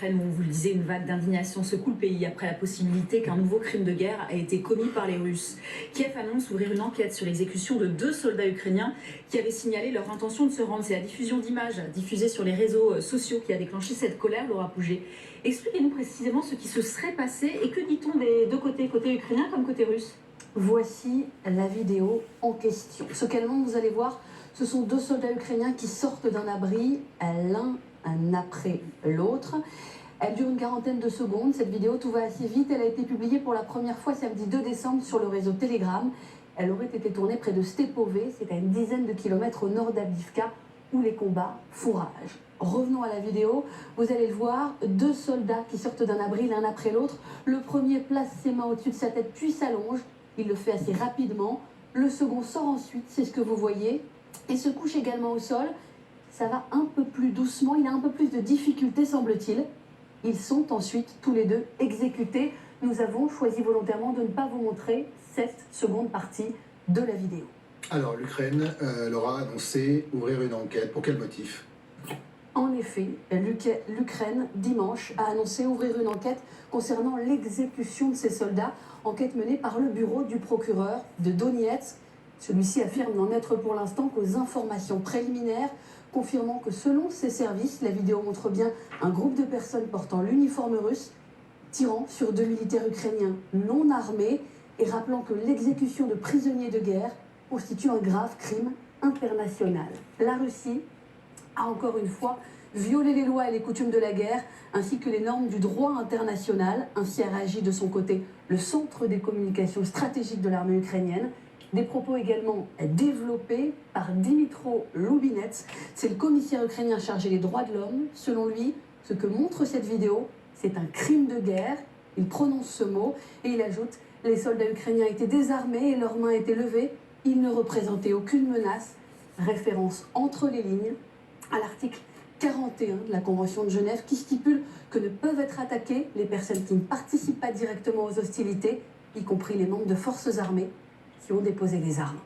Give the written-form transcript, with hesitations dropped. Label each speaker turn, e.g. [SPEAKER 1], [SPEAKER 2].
[SPEAKER 1] Ukraine, où on vous le disait, une vague d'indignation secoue le pays après la possibilité qu'un nouveau crime de guerre ait été commis par les Russes. Kiev annonce ouvrir une enquête sur l'exécution de 2 soldats ukrainiens qui avaient signalé leur intention de se rendre. C'est la diffusion d'images diffusées sur les réseaux sociaux qui a déclenché cette colère, Laura Pouget. Expliquez-nous précisément ce qui se serait passé et que dit-on des deux côtés, côté ukrainien comme côté russe?
[SPEAKER 2] Voici la vidéo en question. Ce qu'elle montre, vous allez voir, ce sont 2 soldats ukrainiens qui sortent d'un abri, l'un après l'autre. Elle dure une quarantaine de secondes. Cette vidéo, tout va assez vite. Elle a été publiée pour la première fois samedi 2 décembre sur le réseau Telegram. Elle aurait été tournée près de Stepove, c'est à une dizaine de kilomètres au nord d'Avdiivka, où les combats font rage. Revenons à la vidéo, vous allez le voir, 2 soldats qui sortent d'un abri l'un après l'autre. Le premier place ses mains au-dessus de sa tête puis s'allonge. Il le fait assez rapidement. Le second sort ensuite, c'est ce que vous voyez, et se couche également au sol. Ça va un peu plus doucement, il a un peu plus de difficulté semble-t-il. Ils sont ensuite tous les deux exécutés. Nous avons choisi volontairement de ne pas vous montrer cette seconde partie de la vidéo.
[SPEAKER 3] Alors l'Ukraine leur a annoncé ouvrir une enquête. Pour quel motif?
[SPEAKER 2] En effet, l'Ukraine, dimanche, a annoncé ouvrir une enquête concernant l'exécution de ces soldats, enquête menée par le bureau du procureur de Donetsk. Celui-ci affirme n'en être pour l'instant qu'aux informations préliminaires, confirmant que selon ses services, la vidéo montre bien un groupe de personnes portant l'uniforme russe, tirant sur 2 militaires ukrainiens non armés et rappelant que l'exécution de prisonniers de guerre constitue un grave crime international. La Russie a encore une fois violé les lois et les coutumes de la guerre, ainsi que les normes du droit international. Ainsi a réagi de son côté le Centre des communications stratégiques de l'armée ukrainienne. Des propos également développés par Dmytro Lubinets, c'est le commissaire ukrainien chargé des droits de l'homme. Selon lui, ce que montre cette vidéo, c'est un crime de guerre. Il prononce ce mot et il ajoute « Les soldats ukrainiens étaient désarmés et leurs mains étaient levées. Ils ne représentaient aucune menace ». Référence entre les lignes à l'article 41 de la Convention de Genève qui stipule que ne peuvent être attaquées les personnes qui ne participent pas directement aux hostilités, y compris les membres de forces armées qui ont déposé les armes.